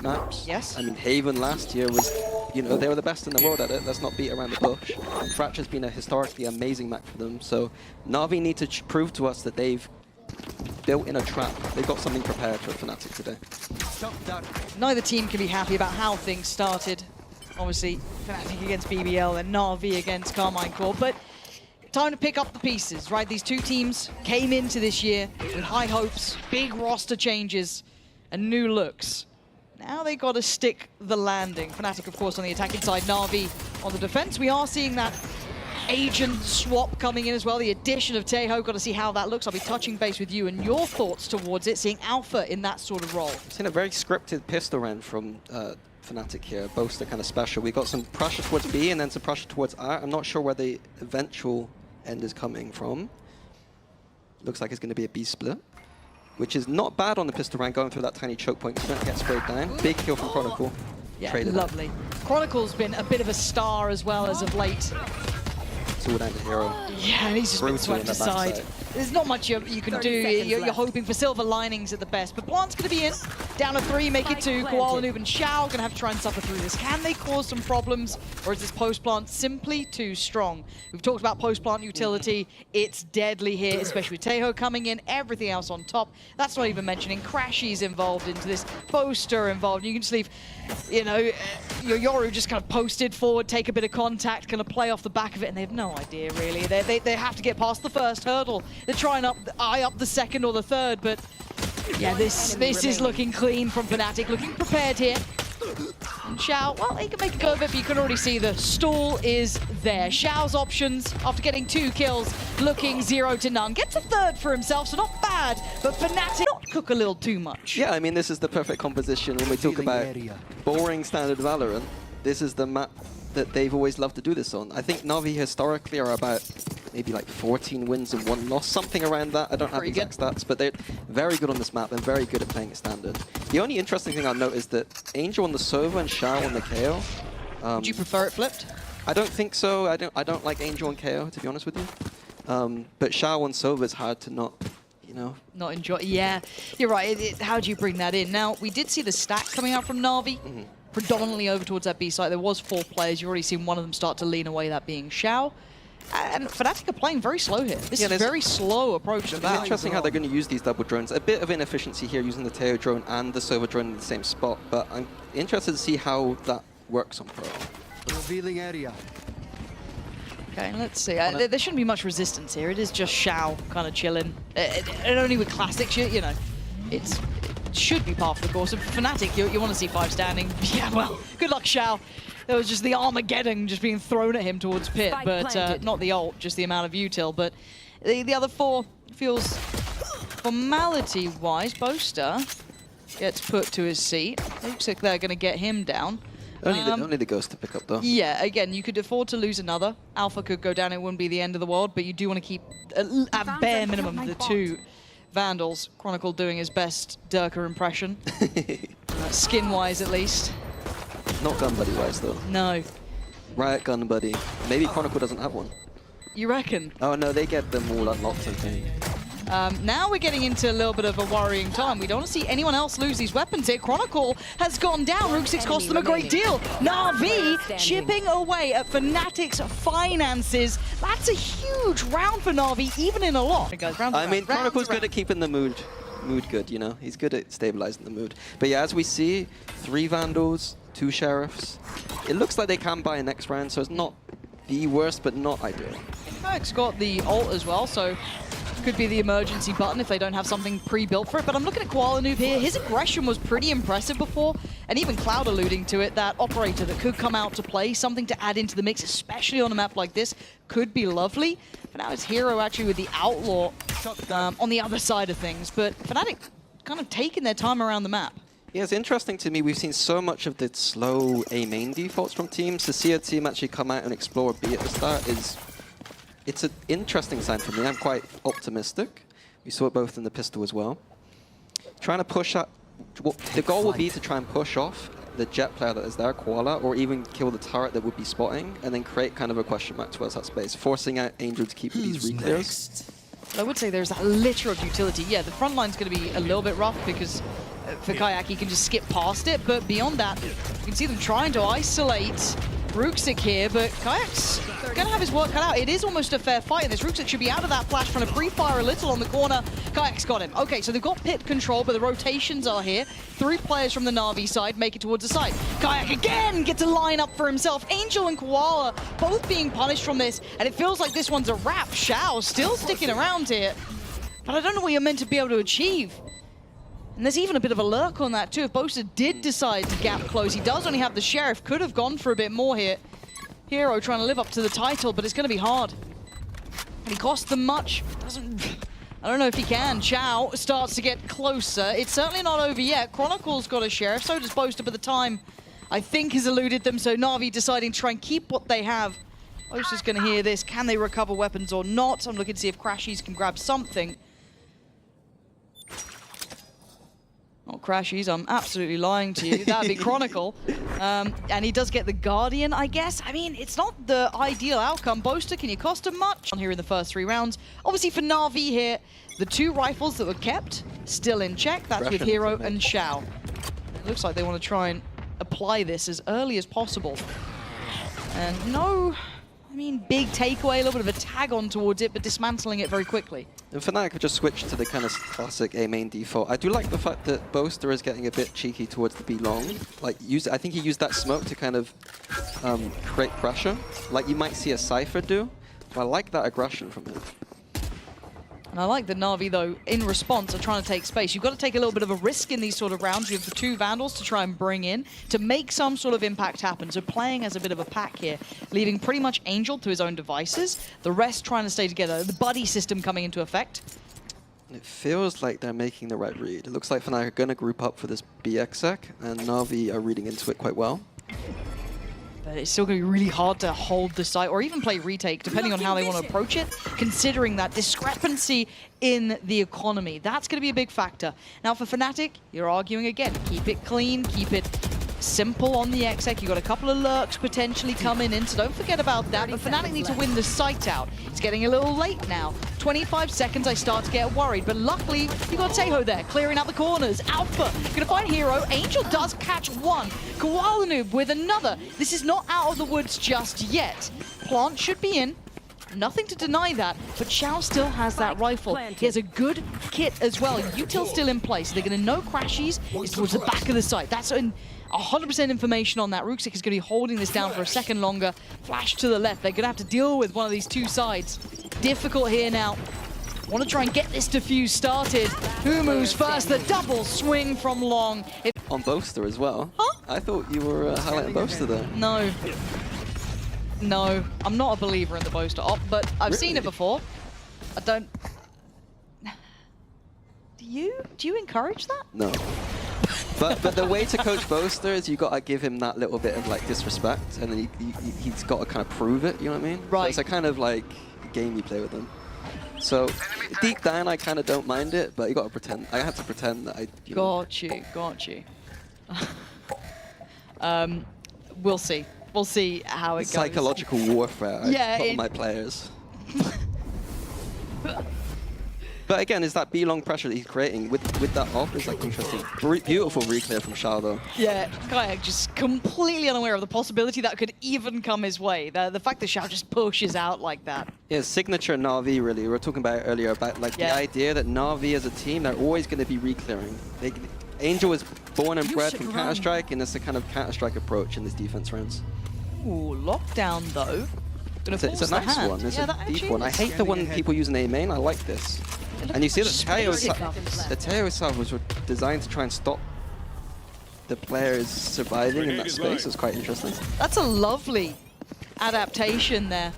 maps. Yes. I mean, Haven last year was, you know, they were the best in the world at it. Let's not beat around the bush. Fracture's been a historically amazing map for them. So NAVI need to prove to us that they've built in a trap. They've got something prepared for Fnatic today. Neither team can be happy about how things started. Obviously, Fnatic against BBL and NAVI against Carmine Corp. But time to pick up the pieces, right? These two teams came into this year with high hopes, big roster changes, and new looks. Now they got to stick the landing. Fnatic, of course, on the attacking side, NAVI on the defense. We are seeing that agent swap coming in as well. The addition of Tejo, got to see how that looks. I'll be touching base with you and your thoughts towards it, seeing Alpha in that sort of role. I've seen a very scripted pistol round from Fnatic here. Both are kind of special. We got some pressure towards B and then some pressure towards A. I'm not sure where the eventual end is coming from. Looks like it's going to be a B split, which is not bad on the pistol round, going through that tiny choke point because you don't get sprayed down. Big kill from Chronicle. Yeah, Traded lovely. It. Chronicle's been a bit of a star as well as of late. It's all down to Hero. Yeah, and he's just been swept aside. There's not much you can do. You're hoping for silver linings at the best. But Blant's going to be in. Down to 3, make it 2. Koala Noob and Shao going to have to try and suffer through this. Can they cause some problems? Or is this post-plant simply too strong? We've talked about post-plant utility. It's deadly here, especially with Tejo coming in. Everything else on top. That's not even mentioning Crashy's involved into this. Boaster involved. You can just leave, you know, your Yoru just kind of posted forward, take a bit of contact, kind of play off the back of it, and they have no idea, really. They have to get past the first hurdle. They're trying to eye up the second or the third, but yeah, this is looking clean from Fnatic, looking prepared here. And Shao, well, he can make a go of it, but you can already see the stall is there. Shao's options, after getting 2 kills, looking 0 to none. Gets a third for himself, so not bad, but Fnatic not cook a little too much. Yeah, I mean, this is the perfect composition when we talk about boring standard Valorant. This is the map that they've always loved to do this on. I think NAVI historically are about maybe like 14 wins and 1 loss, something around that. I don't have exact stats, but they're very good on this map and very good at playing it standard. The only interesting thing I'll note is that Angel on the Sova and Shao on the KO. Would you prefer it flipped? I don't think so. I don't like Angel and KO, to be honest with you. But Shao on Sova is hard to not, you know. Not enjoy. Yeah, you're right. How do you bring that in? Now, we did see the stack coming out from NAVI. Predominantly over towards that B side. There was 4 players. You've already seen one of them start to lean away, that being Shao. And Fnatic are playing very slow here. This is a very slow approach to that. It's interesting how they're going to use these double drones. A bit of inefficiency here using the Tejo drone and the Sova drone in the same spot, but I'm interested to see how that works on Pro. Revealing area. Okay, let's see. There shouldn't be much resistance here. It is just Shao kind of chilling. And only with classics, you know, it should be par for the course. And for Fnatic, you want to see 5 standing. Yeah, well, good luck, Shao. There was just the Armageddon just being thrown at him towards pit, but not the ult, just the amount of util. But the other 4 feels formality-wise. Boaster gets put to his seat. Looks like they're going to get him down. Only the Ghost to pick up, though. Yeah, again, you could afford to lose another. Alpha could go down, it wouldn't be the end of the world, but you do want to keep, at bare minimum, the 2 Vandals. Chronicle doing his best Durka impression. Skin-wise, at least. Not gun buddy wise though. No. Riot gun buddy. Maybe Chronicle doesn't have one. You reckon? Oh no, they get them all unlocked, I think. Now we're getting into a little bit of a worrying time. We don't want to see anyone else lose these weapons here. Chronicle has gone down. Rook 6 cost them a great deal. NAVI chipping away at Fnatic's finances. That's a huge round for NAVI, even in a lot. I mean, Chronicle's good at keeping the mood good, you know? He's good at stabilizing the mood. But yeah, as we see, 3 Vandals, 2 Sheriffs. It looks like they can buy next round, so it's not the worst, but not ideal. It's got the ult as well, so could be the emergency button if they don't have something pre-built for it. But I'm looking at Koala Noob here. His aggression was pretty impressive before, and even Cloud alluding to it, that operator that could come out to play, something to add into the mix, especially on a map like this, could be lovely. But now it's Hero actually with the Outlaw on the other side of things. But Fnatic kind of taking their time around the map. Yeah, it's interesting to me. We've seen so much of the slow A main defaults from teams. To see a team actually come out and explore B at the start it's an interesting sign for me. I'm quite optimistic. We saw it both in the pistol as well. Trying to push up. The goal will be to try and push off the jet player that is there, Koala, or even kill the turret that would be spotting, and then create kind of a question mark towards that space, forcing out Angel to keep these reclears. I would say there's that litter of utility. Yeah, the front line's going to be a little bit rough because for Kayak, he can just skip past it. But beyond that, you can see them trying to isolate Ruxic here, but Kayak's going to have his work cut out. It is almost a fair fight, and this Ruxic should be out of that flash, trying to pre-fire a little on the corner. Kayak's got him. Okay, so they've got pit control, but the rotations are here. 3 players from the Na'Vi side make it towards the side. Kayak again gets a line up for himself. Angel and Koala both being punished from this, and it feels like this one's a wrap. Shao still sticking around here, but I don't know what you're meant to be able to achieve. And there's even a bit of a lurk on that too. If Boaster did decide to gap close, he does only have the Sheriff. Could have gone for a bit more here. Hero trying to live up to the title, but it's going to be hard. And he cost them much. I don't know if he can. Chow starts to get closer. It's certainly not over yet. Chronicle's got a Sheriff, so does Boaster, but the time, I think, has eluded them. So Na'Vi deciding to try and keep what they have. Boaster's going to hear this. Can they recover weapons or not? I'm looking to see if Crashies can grab something. Not Crashies, I'm absolutely lying to you. That'd be Chronicle. And he does get the Guardian, I guess. I mean, it's not the ideal outcome. Boaster, can you cost him much? On here in the first 3 rounds. Obviously for Na'Vi here, the 2 rifles that were kept, still in check. That's with Hero and Shao. It looks like they want to try and apply this as early as possible. And no, I mean, big takeaway, a little bit of a tag on towards it, but dismantling it very quickly. And Fnatic have just switched to the kind of classic A main default. I do like the fact that Boaster is getting a bit cheeky towards the B long. Like, I think he used that smoke to kind of create pressure, like you might see a Cypher do. So I like that aggression from him. And I like the Na'Vi, though, in response, are trying to take space. You've got to take a little bit of a risk in these sort of rounds. You have the 2 Vandals to try and bring in to make some sort of impact happen. So playing as a bit of a pack here, leaving pretty much Angel to his own devices, the rest trying to stay together. The buddy system coming into effect. It feels like they're making the right read. It looks like Fnatic are going to group up for this BXEC, and Na'Vi are reading into it quite well. But it's still going to be really hard to hold the site or even play retake, depending on how they want to approach it, considering that discrepancy in the economy. That's going to be a big factor. Now for Fnatic, you're arguing again. Keep it clean, keep it simple on the exec. You've got a couple of lurks potentially coming in, so don't forget about that. But Fnatic need to win the site out. It's getting a little late now. 25 seconds, I start to get worried. But luckily, you got Teho there, clearing out the corners. Alpha, gonna find Hero. Angel does catch one. Koala Noob with another. This is not out of the woods just yet. Plant should be in. Nothing to deny that, but Shao still has that rifle. He has a good kit as well. Util's still in place. They're going to know Crashies is towards the back of the site. That's 100% information on that. Ruxic is going to be holding this down for a second longer. Flash to the left. They're going to have to deal with one of these 2 sides. Difficult here now. Want to try and get this defuse started. Who moves first? The double swing from long. On Boaster as well. Huh? I thought you were highlighting Boaster there. No. No, I'm not a believer in the Boaster op, but I've seen it before. I don't... Do you encourage that? No. But the way to coach Boaster is you got to give him that little bit of like disrespect, and then he's got to kind of prove it, you know what I mean? Right. So it's a kind of like game you play with him. So deep down I kind of don't mind it, but you got to pretend. I have to pretend that I... Got you. We'll see. We'll see how it goes. Psychological warfare. Yeah, I put on my players. But again, is that B-long pressure that he's creating with that off is like interesting. Beautiful reclear from Shao though. Yeah, Kayak just completely unaware of the possibility that could even come his way. The fact that Shao just pushes out like that. Yeah, signature Na'Vi really. We were talking about it earlier about like the idea that Na'Vi as a team, they're always going to be reclearing. Angel was born and bred from Counter-Strike, and it's a kind of Counter-Strike approach in these defense rounds. Ooh, lockdown though. It's a nice one. It's a deep one. I hate the one people use in A main. I like this. And you see that the Teho itself was designed to try and stop the players surviving in that space. It's quite interesting. That's a lovely adaptation there.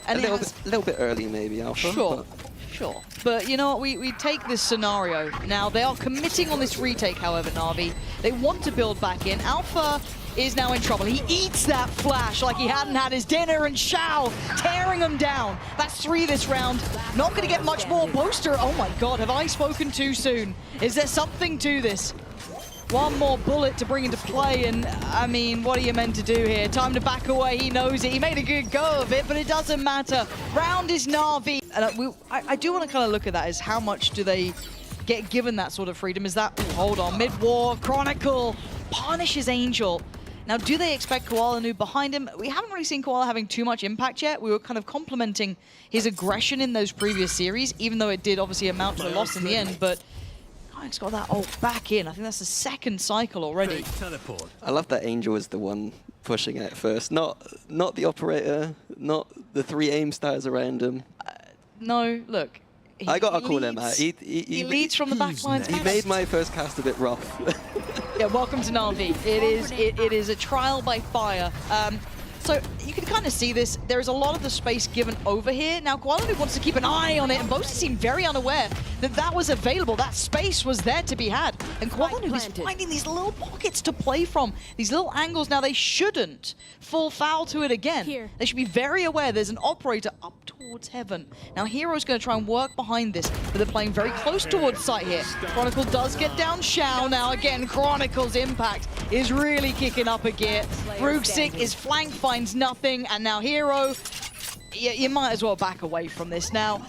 And a little bit early maybe, Alpha. Sure. But you know what, we take this scenario. Now, they are committing on this retake, however, Na'Vi. They want to build back in. Alpha is now in trouble. He eats that flash like he hadn't had his dinner, and Shao tearing him down. That's 3 this round. Not going to get much more. Boaster, oh my god, have I spoken too soon? Is there something to this? One more bullet to bring into play, and I mean, what are you meant to do here? Time to back away, he knows it. He made a good go of it, but it doesn't matter. Round is NAVI. And I do want to kind of look at that as how much do they get given that sort of freedom? Is that, hold on, mid-war, Chronicle punishes Angel. Now, do they expect Koala Noob behind him? We haven't really seen Koala having too much impact yet. We were kind of complimenting his aggression in those previous series, even though it did obviously amount to a loss in the end, but Kaya's got that ult back in. I think that's the second cycle already. I love that Angel is the one pushing it first, not the operator, not the 3 aim stars around him. No, look. I gotta call him out. He leads from the back lines. He made my first cast a bit rough. Yeah, welcome to NAVI. It is a trial by fire. So you can kind of see this. There is a lot of the space given over here. Now, Koala Noob wants to keep an eye on it, and Boaster seemed very unaware that that was available. That space was there to be had. And Koala Noob is finding these little pockets to play from, these little angles. Now, they shouldn't fall foul to it again. They should be very aware there's an operator up towards heaven. Now, Hero's going to try and work behind this, but they're playing very close towards sight here. Chronicle does get down Shao. Now, again, Chronicle's impact is really kicking up a gear. Rugsik is flank finds nothing, and now Hero, you might as well back away from this. Now,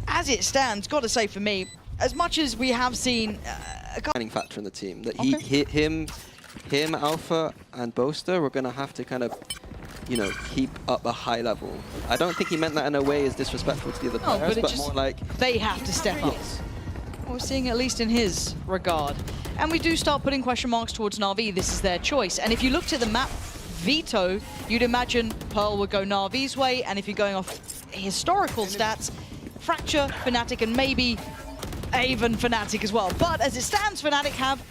as it stands, got to say for me, as much as we have seen a Defining factor in the team that him, Alpha, and Boaster were going to have to kind of, you know, keep up a high level. I don't think he meant that in a way as disrespectful to the other players, but more like they have to step up. We're seeing at least in his regard. And we do start putting question marks towards NAVI. This is their choice. And if you looked at the map veto, you'd imagine Pearl would go NAVI's way, and if you're going off historical stats, Fracture, Fnatic, and maybe even Fnatic as well. But as it stands, Fnatic have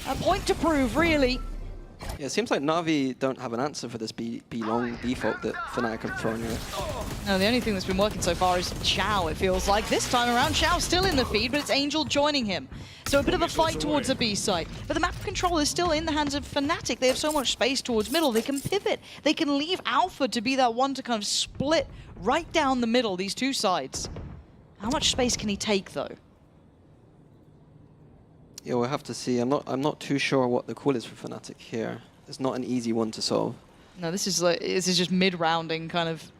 a point to prove, really. Yeah, it seems like NAVI don't have an answer for this B long default that Fnatic have thrown here. No, the only thing that's been working so far is Chao, it feels like. This time around, Chao's still in the feed, but it's Angel joining him. So a bit of a fight towards the B site. But the map control is still in the hands of Fnatic. They have so much space towards middle. They can pivot. They can leave Alpha to be that one to kind of split right down the middle, these two sides. How much space can he take, though? Yeah, we'll have to see. I'm not too sure what the call is for Fnatic here. It's not an easy one to solve. No, this is just mid-rounding, kind of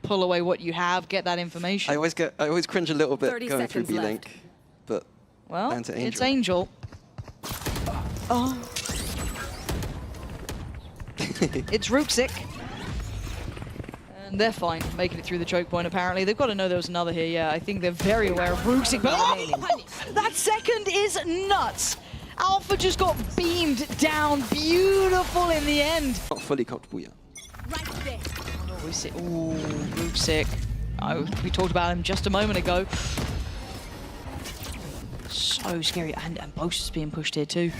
pull away what you have, get that information. I always cringe a little bit going through B-Link, but well, down to Angel. It's Angel. Oh. It's Rugsik. And they're fine, making it through the choke point, apparently. They've got to know there was another here, yeah. I think they're very aware of Rugsik, but that second is nuts. Alpha just got beamed down. Beautiful in the end. Not fully comfortable yet. Right there. We see, ooh, Rugsik. Oh, we talked about him just a moment ago. So scary, and Boaster's being pushed here too.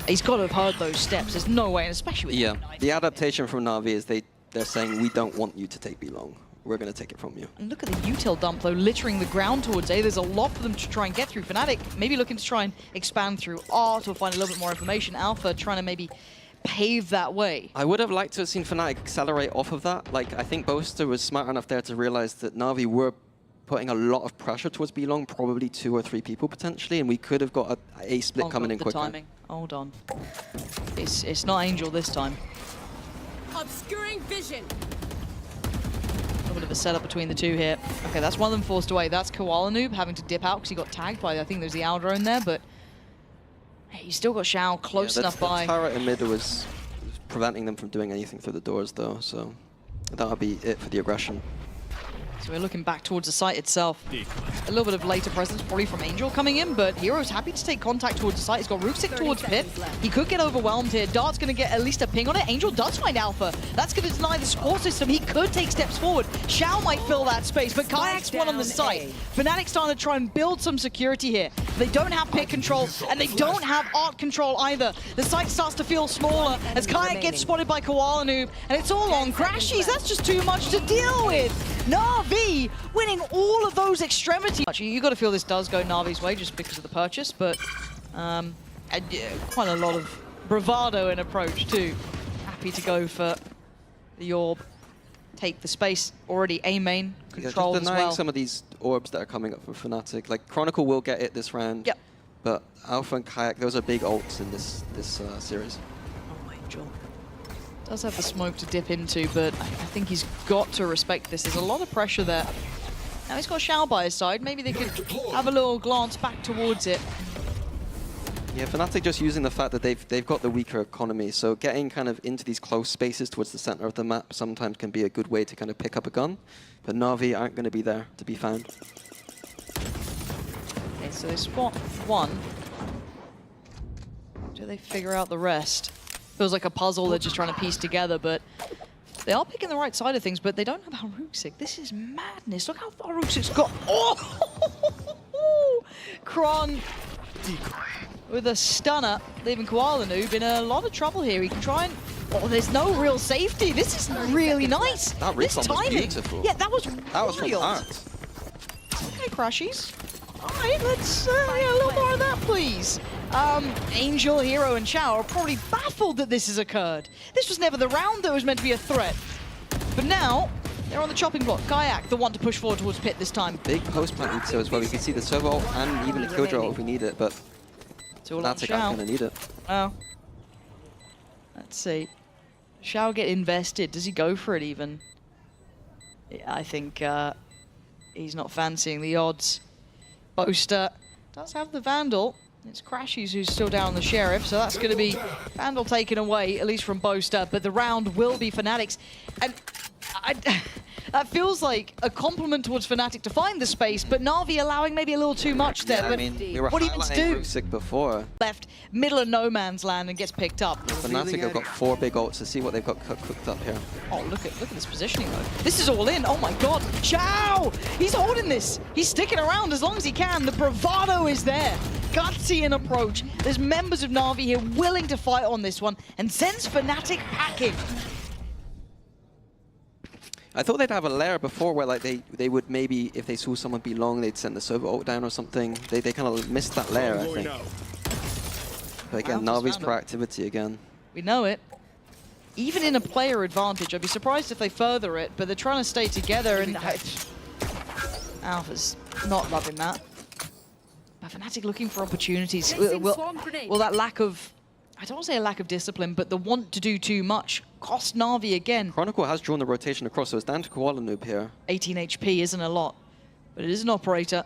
He's got to have heard those steps. There's no way, and especially with the adaptation from NAVI is they're saying we don't want you to take B long. We're going to take it from you. And look at the util dump though, littering the ground towards A. There's a lot for them to try and get through. Fnatic maybe looking to try and expand through art or find a little bit more information. Alpha trying to maybe pave that way. I would have liked to have seen Fnatic accelerate off of that. Like, I think Boaster was smart enough there to realize that NAVI were putting a lot of pressure towards B long, probably 2 or 3 people potentially, and we could have got a split coming in quicker. Timing. Hold on. It's not Angel this time. Obscuring vision. A bit of a setup between the two here. Okay, that's one of them forced away. That's Koala Noob having to dip out because he got tagged by, I think there's the Owl drone there, but hey, you still got Shao close enough by. The turret in mid was preventing them from doing anything through the doors though, so that'll be it for the aggression. So we're looking back towards the site itself. A little bit of later presence probably from Angel coming in, but Hero's happy to take contact towards the site. He's got Rugsik towards Pit. He could get overwhelmed here. Dart's going to get at least a ping on it. Angel does find Alpha. That's going to deny the support system. He could take steps forward. Shao might fill that space, but Kayak's one on the site. Fnatic's starting to try and build some security here. They don't have pit control, and they don't have art control either. The site starts to feel smaller as Kayak gets spotted by Koala Noob, and it's all on Crashies. That's just too much to deal with. NAVI winning all of those extremities. You got to feel this does go NAVI's way just because of the purchase, but quite a lot of bravado in approach too. Happy to go for the orb. Take the space already. A main control just denying as well. Some of these orbs that are coming up from Fnatic. Like Chronicle will get it this round. Yep. But Alpha and Kayak, those are big ults in this series. Oh, Angel does have the smoke to dip into, but I think he's got to respect this. There's a lot of pressure there. Now he's got Shao by his side. Maybe they could have a little glance back towards it. Yeah, Fnatic just using the fact that they've got the weaker economy, so getting kind of into these close spaces towards the center of the map sometimes can be a good way to kind of pick up a gun. But NAVI aren't going to be there to be found. Okay, so they spot one. Do they figure out the rest? Feels like a puzzle they're just trying to piece together, but they are picking the right side of things, but they don't have Haruksik. This is madness. Look how far Haruksik's got. Oh! Kron with a stunner, leaving Koala Noob in a lot of trouble here. He can try and... Oh, there's no real safety. This is really nice. That this recon was beautiful. Yeah, that was from real. art. Okay, Crashies. All right, let's yeah, a little more of that, please. Angel, Hero, and Chao are probably baffled that this has occurred. This was never the round that was meant to be a threat. But now, they're on the chopping block. Kayak, the one to push forward towards Pit this time. Big post-plant need to as well. We can see the servo ult and even the Killjoy ult if we need it, but Fnatic aren't going to need it. Well, let's see. Shao get invested. Does he go for it even? Yeah, I think he's not fancying the odds. Boaster does have the Vandal. It's Crashies who's still down the Sheriff, so that's going to be Vandal taken away, at least from Boaster, but the round will be Fnatic's. And that feels like a compliment towards Fnatic to find the space, but Na'Vi allowing maybe a little too much there. Yeah, but I mean, we were what are you meant to do? Haruksik before. Left, middle of no man's land and gets picked up. Fnatic have got 4 big ults to see what they've got cooked up here. Oh, look at this positioning though. This is all in. Oh my god. Chao! He's holding this. He's sticking around as long as he can. The bravado is there. Gutsy in approach. There's members of Na'Vi here willing to fight on this one and sends Fnatic packing. I thought they'd have a layer before where like they would maybe, if they saw someone be long, they'd send the server ult down or something. They kind of missed that layer, I think. But again, Na'Vi's proactivity again. We know it. Even in a player advantage, I'd be surprised if they further it, but they're trying to stay together and Alpha's not loving that. But Fnatic looking for opportunities. Will that lack of, I don't want to say a lack of discipline, but the want to do too much cost Na'Vi again. Chronicle has drawn the rotation across, so it's down to Koala Noob here. 18 HP isn't a lot, but it is an operator.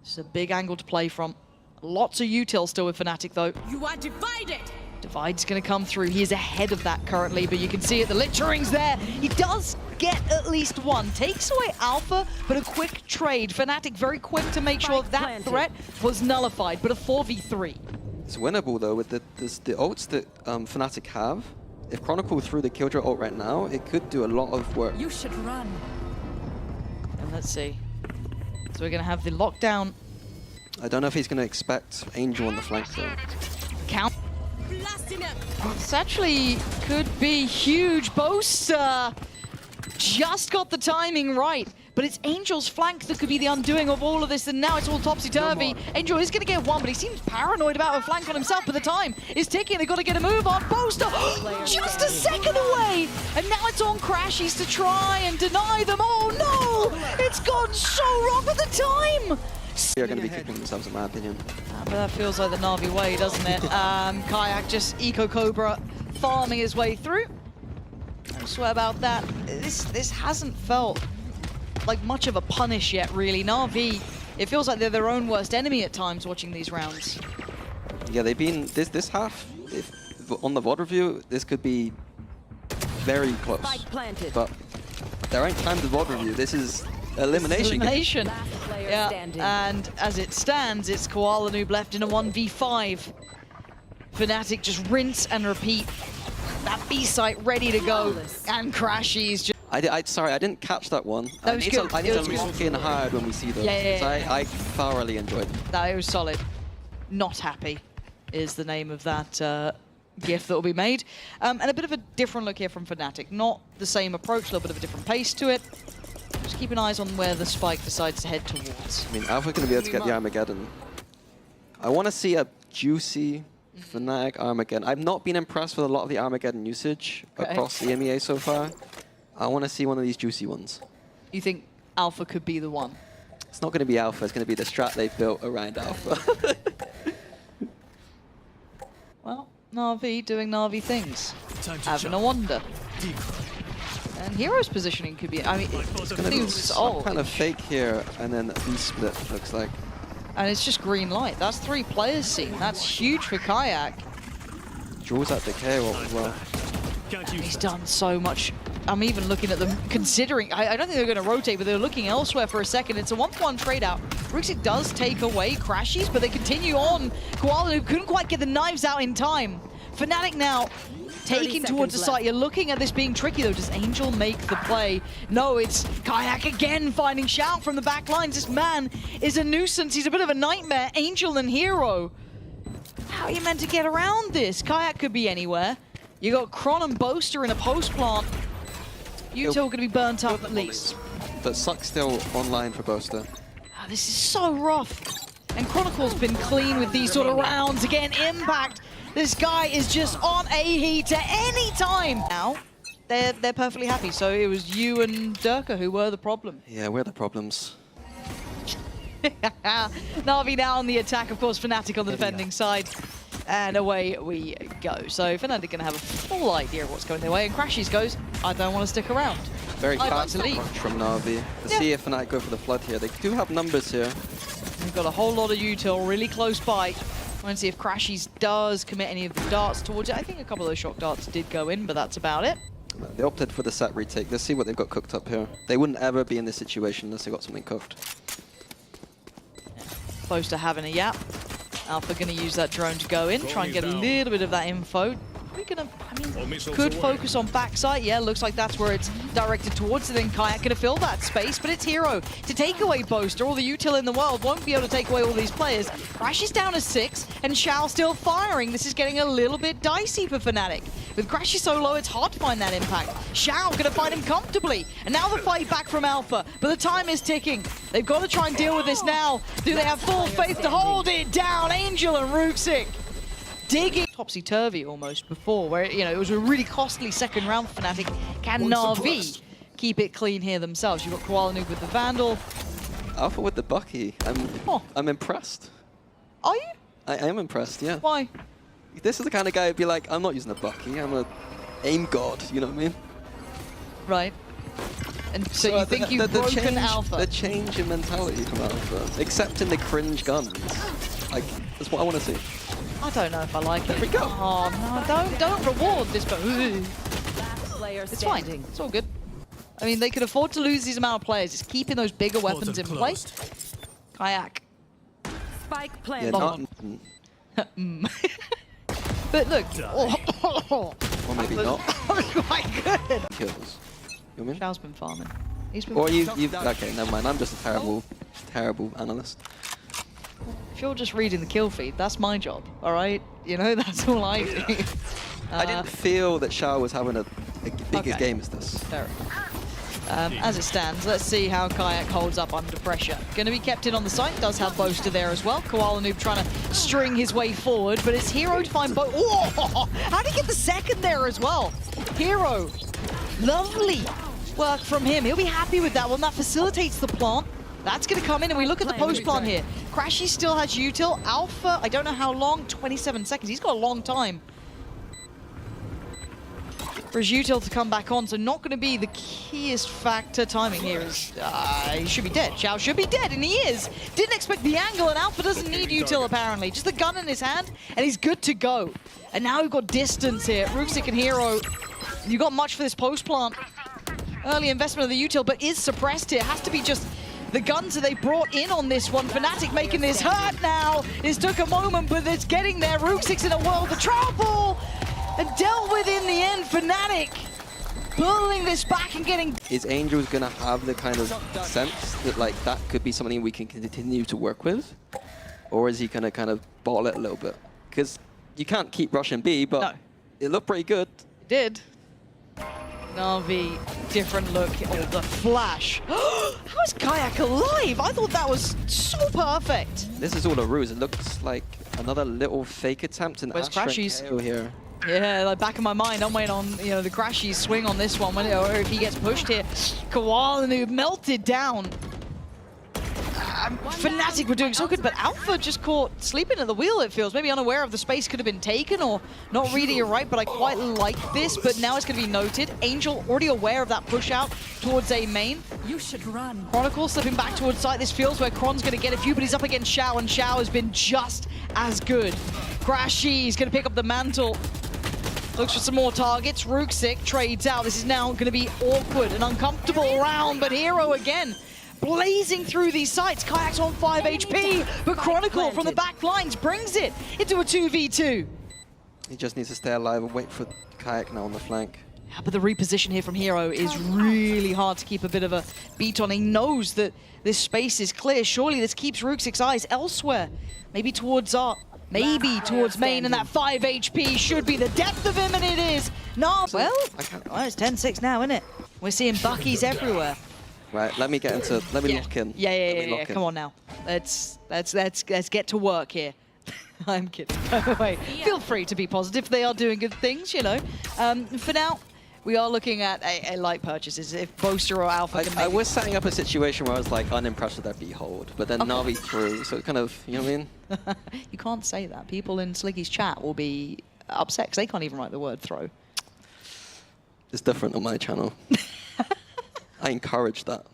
It's a big angle to play from. Lots of util still with Fnatic though. You are divided. Divide's going to come through. He is ahead of that currently, but you can see it. The littering's there. He does get at least one. Takes away Alpha, but a quick trade. Fnatic very quick to make sure that threat was nullified, but a 4v3. It's winnable though with the ults that Fnatic have. If Chronicle threw the Killjoy ult right now, it could do a lot of work. You should run. And let's see. So we're going to have the lockdown. I don't know if he's going to expect Angel on the flank though. Count. Blasting him. This actually could be huge. Boaster just got the timing right. But it's Angel's flank that could be the undoing of all of this, and now it's all topsy-turvy. Angel is going to get one, but he seems paranoid about a flank on himself, but the time is ticking. They've got to get a move on. Boaster, just a second away! And now it's on Crashies to try and deny them. Oh no! It's gone so wrong with the time! They're going to be kicking themselves, in my opinion. But that feels like the Na'Vi way, doesn't it? Kayak just Eco-Cobra farming his way through. No sweat about that. This hasn't felt like much of a punish yet, really. Na'Vi, it feels like they're their own worst enemy at times watching these rounds. Yeah, they've been, this half, on the VOD review, this could be very close. But there ain't time to VOD review. This is elimination. Elimination. Yeah, and as it stands, it's Koala Noob left in a 1v5. Fnatic just rinse and repeat. That B site ready to go, and Crashies just... Sorry, I didn't catch that one. That was good. I need to look in hard when we see those. Yeah. I thoroughly enjoyed them. That was solid. Not happy is the name of that GIF that will be made. And a bit of a different look here from Fnatic. Not the same approach, a little bit of a different pace to it. Just keep an eye on where the spike decides to head towards. I mean, Alpha's going to be able to get the Armageddon. I want to see a juicy Fnatic Armageddon. I've not been impressed with a lot of the Armageddon usage across the EMEA so far. I want to see one of these juicy ones. You think Alpha could be the one? It's not going to be Alpha, it's going to be the strat they built around Alpha. Well, NAVI doing NAVI things. Having a wonder. And Hero's positioning could be, I mean, It's going to be some kind of fake here, and then a B-split, looks like. And it's just green light. That's 3 players seen. That's huge for Kayak. Draws that decay roll as well. He's done so much. I'm even looking at them, considering, I don't think they're going to rotate, but they're looking elsewhere for a second. It's a 1-for-1 trade out. Rixik does take away Crashies, but they continue on. Koala, who couldn't quite get the knives out in time. Fnatic now taking towards the site. You're looking at this being tricky, though. Does Angel make the play? No, it's Kayak again finding Shout from the back lines. This man is a nuisance. He's a bit of a nightmare. Angel and Hero. How are you meant to get around this? Kayak could be anywhere. You got Kron and Boaster in a post plant. You two are going to be burnt up at least. But Suck's still online for Boaster. Oh, this is so rough. And Chronicle's been clean with these sort of rounds. Again, Impact. This guy is just on a heater any time. Now, they're perfectly happy. So it was you and Durka who were the problem. Yeah, we're the problems. Na'Vi now on the attack, of course, Fnatic on the defending side. And away we go. So Fnatic going to have a full idea of what's going their way. And Crashies goes, I don't want to stick around. Very I'd fast like to leave. approach from Na'Vi. To see if Fnatic go for the flood here. They do have numbers here. We've got a whole lot of util really close by. I want to see if Crashies does commit any of the darts towards it. I think a couple of those shock darts did go in, but that's about it. They opted for the sat retake. Let's see what they've got cooked up here. They wouldn't ever be in this situation unless they got something cooked. Close to having a yap. Alpha going to use that drone to go in, try and get a little bit of that info. We're going to, I mean, could focus on backside. Yeah, looks like that's where it's directed towards. And then Kayak going to fill that space, but it's Hero to take away Boaster. All the util in the world won't be able to take away all these players. Crash is down to 6, and Shao still firing. This is getting a little bit dicey for Fnatic. With Crashy so low, it's hard to find that impact. Shao going to find him comfortably. And now the fight back from Alpha, but the time is ticking. They've got to try and deal with this now. Do they have full faith to hold it down? Angel and Ruxik digging topsy-turvy almost before, where, you know, it was a really costly second round for Fnatic. Can Na'Vi keep it clean here themselves? You've got Koala Noob with the Vandal. Alpha with the Bucky. I'm impressed. Are you? I am impressed, yeah. Why? This is the kind of guy who'd be like, I'm not using a Bucky, I'm a aim god, you know what I mean? Right. And so you think you've broken change, Alpha? The change in mentality from Alpha, accepting the cringe guns. Like, that's what I want to see. I don't know if I like it. There we go. Oh, no, don't reward this, but it's fine. It's all good. I mean, they could afford to lose these amount of players. It's keeping those bigger weapons in play. Kayak. Spike plan. Yeah, not, But look. or maybe not. Quite good. Kills. You know what I mean? Shao's been farming. He's been Or you've okay, never mind. I'm just a terrible analyst. If you're just reading the kill feed, that's my job, all right? You know, that's all I do. I didn't feel that Shao was having a biggest game as this. Fair enough. As it stands, let's see how Kayak holds up under pressure. Going to be kept in on the site, does have Boaster there as well. Koala Noob trying to string his way forward, but it's Hero to find Oh, how did he get the second there as well? Hero, lovely work from him. He'll be happy with that one. That facilitates the plant. That's going to come in, and we look at the post plant here. Crashy still has util. Alpha, I don't know how long, 27 seconds. He's got a long time for his util to come back on, so not going to be the keyest factor. Timing here is, he should be dead. Shao should be dead, and he is. Didn't expect the angle, and Alpha doesn't need util apparently. Just the gun in his hand, and he's good to go. And now we've got distance here. Ruxik and Hero, you got much for this post plant. Early investment of the util, but is suppressed here. Has to be just the guns that they brought in on this one. Fnatic making this hurt now. This took a moment, but it's getting there. Ruxik's in a world of trouble. And dealt with in the end. Fnatic pulling this back and getting... Is Angel's going to have the kind of sense that like that could be something we can continue to work with? Or is he going to kind of bottle it a little bit? Because you can't keep rushing B, but no. It looked pretty good. It did. Na'Vi, different look. Oh, the flash. How is Kayak alive? I thought that was so perfect. This is all a ruse. It looks like another little fake attempt in Where's Crashies? here. Yeah, like back in my mind, I'm waiting on the Crashies swing on this one, or if he gets pushed here. Koala Noob melted down. Fnatic were doing so good, but Alpha just caught sleeping at the wheel, it feels. Maybe unaware of the space could have been taken or not reading it right, but I quite like this. But now it's going to be noted. Angel already aware of that push out towards A main. You should run. Chronicle slipping back towards site. This feels where Kron's going to get a few, but he's up against Xiao, and Xiao has been just as good. Crashy is going to pick up the mantle. Looks for some more targets. Ruxic trades out. This is now going to be awkward and uncomfortable round, but Hero again blazing through these sites. Kayak's on 5 HP, but Chronicle from the back lines brings it into a 2v2. He just needs to stay alive and wait for Kayak now on the flank. Yeah, but the reposition here from Hero is really hard to keep a bit of a beat on. He knows that this space is clear. Surely this keeps Ruxic's eyes elsewhere. Maybe towards Art. Maybe towards main, and that 5 HP should be the depth of him, and it is. No, well, it's 10-6 now, isn't it? We're seeing Buckies everywhere. Right, let me get into, let me lock in. Yeah. Come on now. Let's get to work here. I'm kidding. By the way, feel free to be positive. They are doing good things, you know. For now, we are looking at a light purchases. If Boaster or Alpha can make I was setting up a situation where I was like unimpressed with their B-hold, but then Navi threw, so it kind of, you know what I mean? You can't say that. People in Sliggy's chat will be upset because they can't even write the word throw. It's different on my channel. I encourage that.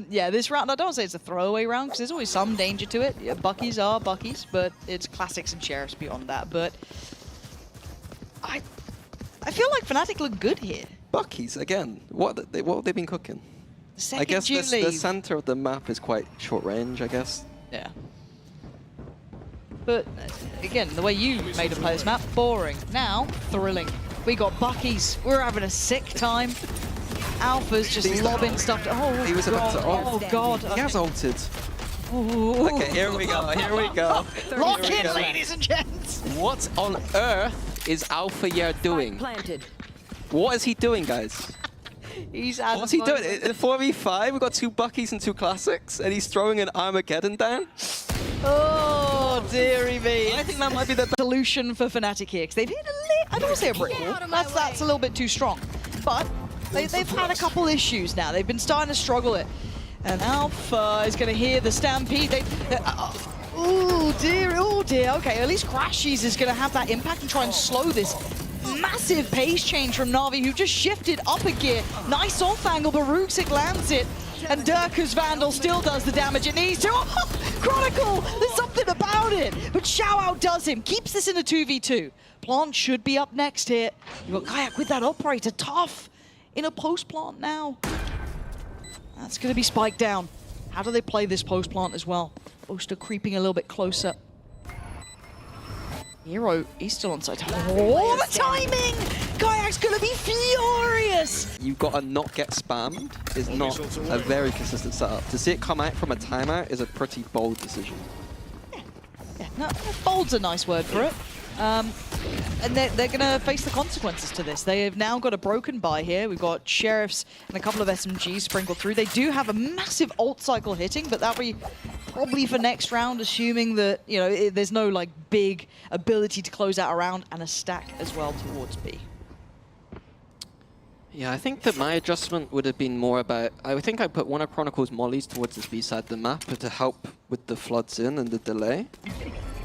Yeah, this round, I don't want to say it's a throwaway round because there's always some danger to it. Yeah, Buckies are Buckies, but it's classics and sheriffs beyond that. But I feel like Fnatic look good here. Buckies, again, what have they been cooking? Second I guess Julie. the center of the map is quite short range, I guess. Yeah. But again, the way you made a play this map, boring. Now, thrilling. We got Buckies. We're having a sick time. Alpha's just lobbing stuff. He was about to oh God. He has ulted. Ooh. Okay, here we go, here we go. Lock Here we in, go. ladies and gents. What on earth is Alpha Year doing? Planted. What is he doing, guys? He's What's he doing? In 4v5, we've got 2 Buckies and 2 Classics, and he's throwing an Armageddon down? Oh, dearie me. I think that might be the best Solution for Fnatic here, because they've hit I don't want to say a brick wall. That's a little bit too strong. But they've had a couple issues now. They've been starting to struggle it. And Alpha is going to hear the stampede. Oh dear. Okay, at least Crashies is going to have that impact and try and slow this massive pace change from Navi, who just shifted up a gear. Nice off angle, but Ruxic lands it. And Durka's Vandal still does the damage it needs to. Oh, Chronicle! There's something about it. But Xiao outdoes him. Keeps this in a 2v2. Plant should be up next here. You've got Kayak with that operator. Tough in a post-plant now. That's going to be spiked down. How do they play this post-plant as well? Boaster creeping a little bit closer. Hero, he's still on site. Oh, the timing! Kayak's gonna be furious! You've got to not get spammed is not a very consistent setup. To see it come out from a timeout is a pretty bold decision. Yeah, no, bold's a nice word for it. And they're gonna face the consequences to this. They have now got a broken buy here. We've got Sheriffs and a couple of SMGs sprinkled through. They do have a massive ult cycle hitting, but that'll be probably for next round, assuming that, you know, there's no like big ability to close out a round, and a stack as well towards B. Yeah, I think that my adjustment would have been more about, I think I put one of Chronicle's mollies towards this B side of the map to help with the floods in and the delay.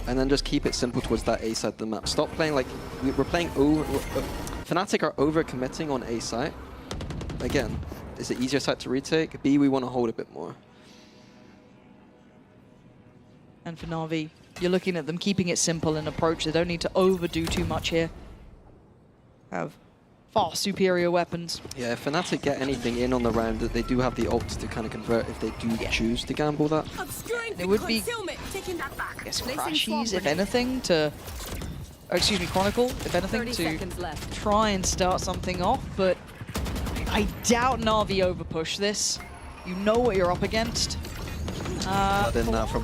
And then just keep it simple towards that A side of the map. Stop playing like, we're playing over, Fnatic are over-committing on A side. Again, it's an easier side to retake. B, we want to hold a bit more. And for Navi, you're looking at them keeping it simple and approach. They don't need to overdo too much here. Have far superior weapons. Yeah, if Fnatic get anything in on the round, that they do have the ults to kind of convert if they do choose to gamble that. It would be, I guess, Crashies, if anything, to... Or excuse me, Chronicle, if anything, to try and start something off, but I doubt Navi overpush this. You know what you're up against. From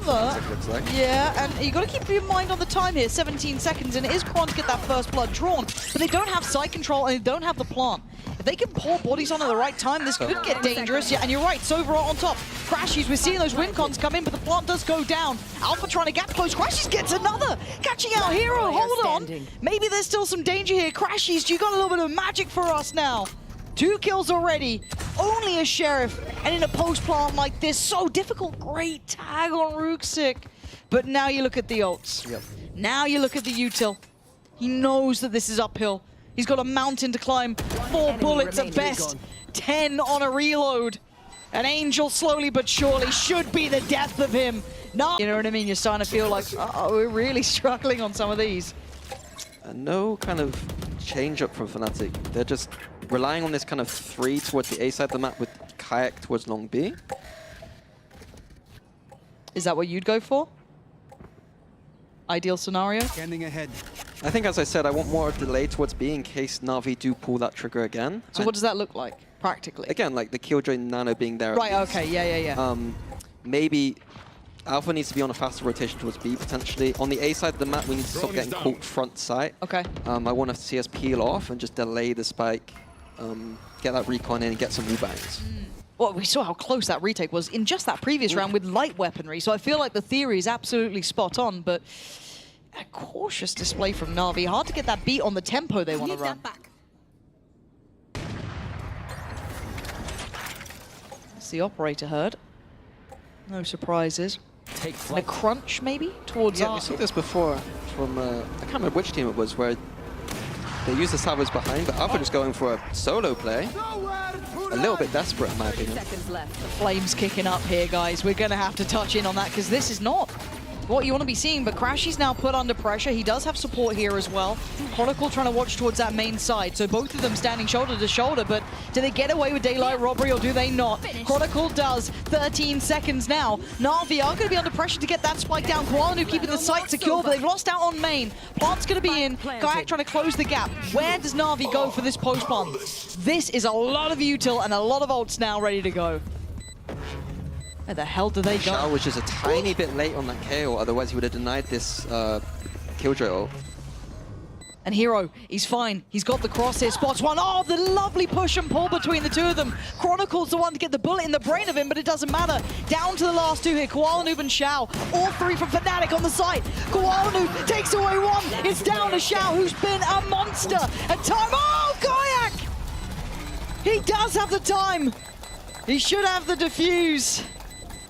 Fnatic, looks like. Yeah, and you got to keep your mind on the time here. 17 seconds, and it is Kron to get that first blood drawn. But they don't have site control, and they don't have the plant. If they can pour bodies on at the right time, this could get dangerous. Yeah, and you're right, Sova on top. Crashies, we're seeing those win cons come in, but the plant does go down. Alpha trying to gap close. Crashies gets another. Catching out Hero, hold on. Maybe there's still some danger here. Crashies, you got a little bit of magic for us now. 2 kills already, only a Sheriff, and in a post plant like this, so difficult. Great tag on Ruxic. But now you look at the ults. Yep. Now you look at the util. He knows that this is uphill. He's got a mountain to climb, 4 bullets at best, 10 on a reload. An Angel slowly but surely should be the death of him. No, you know what I mean? You're starting to feel like, uh-oh, we're really struggling on some of these. No kind of change up from Fnatic. They're just relying on this kind of 3 towards the A side of the map with Kayak towards long B. Is that what you'd go for? Ideal scenario? Scanning ahead. I think, as I said, I want more delay towards B in case Na'Vi do pull that trigger again. So what does that look like, practically? Again, like the Killjoy Nano being there. Right, okay, yeah. Maybe Alpha needs to be on a faster rotation towards B, potentially. On the A side of the map, we need to stop getting caught front sight. Okay. I want to see us peel off and just delay the spike, get that recon in and get some rebounds. Well, we saw how close that retake was in just that previous round with light weaponry, so I feel like the theory is absolutely spot on, but a cautious display from Na'Vi. Hard to get that beat on the tempo they want to run. It's the operator heard. No surprises. And a crunch, maybe, towards Yeah, we saw this before from, I can't remember which team it was, where they used the salvos behind, but Alpha just going for a solo play. A little bit desperate, in my opinion. The flames kicking up here, guys. We're going to have to touch in on that because this is not what you want to be seeing. But Crashy's now put under pressure. He does have support here as well. Chronicle trying to watch towards that main side. So both of them standing shoulder to shoulder. But do they get away with daylight robbery or do they not? Chronicle does. 13 seconds now. Na'Vi are going to be under pressure to get that spike down. Koalanu keeping the site secure, but they've lost out on main. Plant's going to be in. Kayak trying to close the gap. Where does Na'Vi go for this post plant? This is a lot of util and a lot of ults now ready to go. Where the hell do they go? Shao was just a tiny bit late on that KO, otherwise he would have denied this Killjoy ult. And Hero, he's fine. He's got the crosshair, spots one. Oh, the lovely push and pull between the two of them. Chronicle's the one to get the bullet in the brain of him, but it doesn't matter. Down to the last 2 here, Koalanu and Shao. All 3 from Fnatic on the site. Koalanu takes away 1. It's down to Shao, who's been a monster. At time, oh, Kayak! He does have the time. He should have the defuse.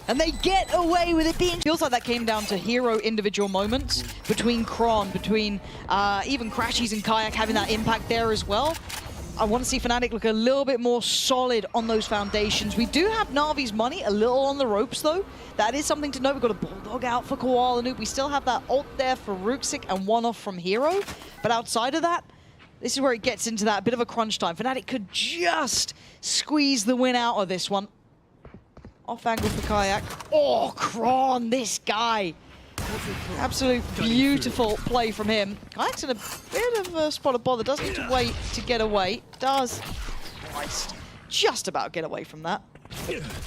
And they get away with it being... Feels like that came down to hero individual moments between Kron, between even Crashies and Kayak having that impact there as well. I want to see Fnatic look a little bit more solid on those foundations. We do have Na'Vi's money a little on the ropes, though. That is something to note. We've got a Bulldog out for Koalanu. We still have that ult there for Ruxic and 1 off from Hero. But outside of that, this is where it gets into that bit of a crunch time. Fnatic could just squeeze the win out of this one. Off angle for Kayak. Oh, Kron, this guy. Absolute beautiful play from him. Kayak's in a bit of a spot of bother. Does need to wait to get away. Does just about get away from that.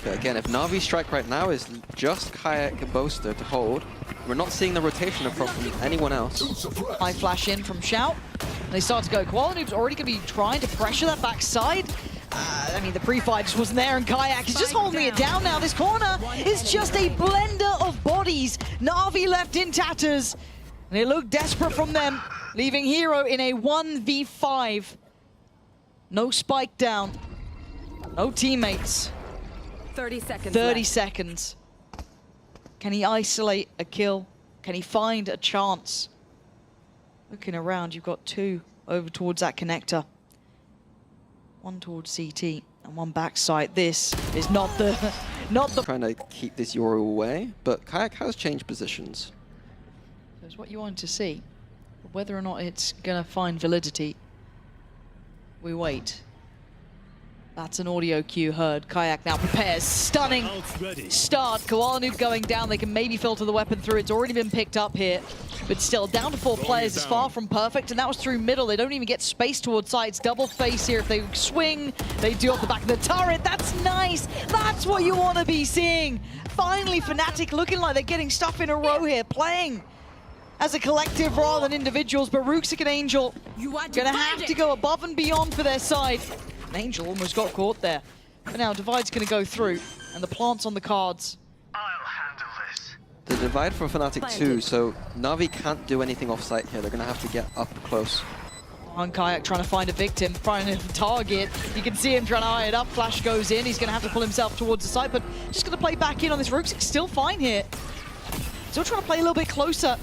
But again, if Na'Vi's strike right now is just Kayak and Boaster to hold, we're not seeing the rotation across from anyone else. High flash in from Shout. And they start to go. Koalanu's already going to be trying to pressure that backside. I mean, the pre-fight just wasn't there, and Kayak is just holding it down now. This corner is just a blender of bodies. Na'Vi left in tatters. And it looked desperate from them, leaving Hero in a 1v5. No spike down. No teammates. 30 seconds 30 left. seconds. Can he isolate a kill? Can he find a chance? Looking around, you've got 2 over towards that connector. 1 towards CT and 1 backside. This is not the Trying to keep this Yoru away, but Kayak has changed positions. It's what you wanted to see. But whether or not it's gonna find validity, we wait. That's an audio cue heard. Kayak now prepares. Stunning start. Koalanu going down. They can maybe filter the weapon through. It's already been picked up here. But still, down to 4 players is far from perfect. And that was through middle. They don't even get space towards sides. Double face here. If they swing, they do off the back of the turret. That's nice. That's what you want to be seeing. Finally, Fnatic looking like they're getting stuff in a row here. Playing as a collective rather than individuals. But Ruxic and Angel gonna have to go above and beyond for their side. And Angel almost got caught there. But now Divide's going to go through, and the plant's on the cards. I'll handle this. The divide from Fnatic 2, so Na'Vi can't do anything off-site here. They're going to have to get up close. Kayak trying to find a victim, finding a target. You can see him trying to eye it up. Flash goes in. He's going to have to pull himself towards the site, but just going to play back in on this. Rooksik still fine here. Still trying to play a little bit closer.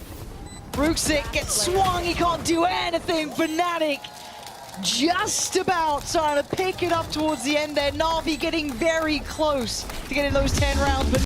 Rooksik gets swung. He can't do anything. Fnatic just about trying to pick it up towards the end there. NAVI getting very close to getting those 10 rounds, but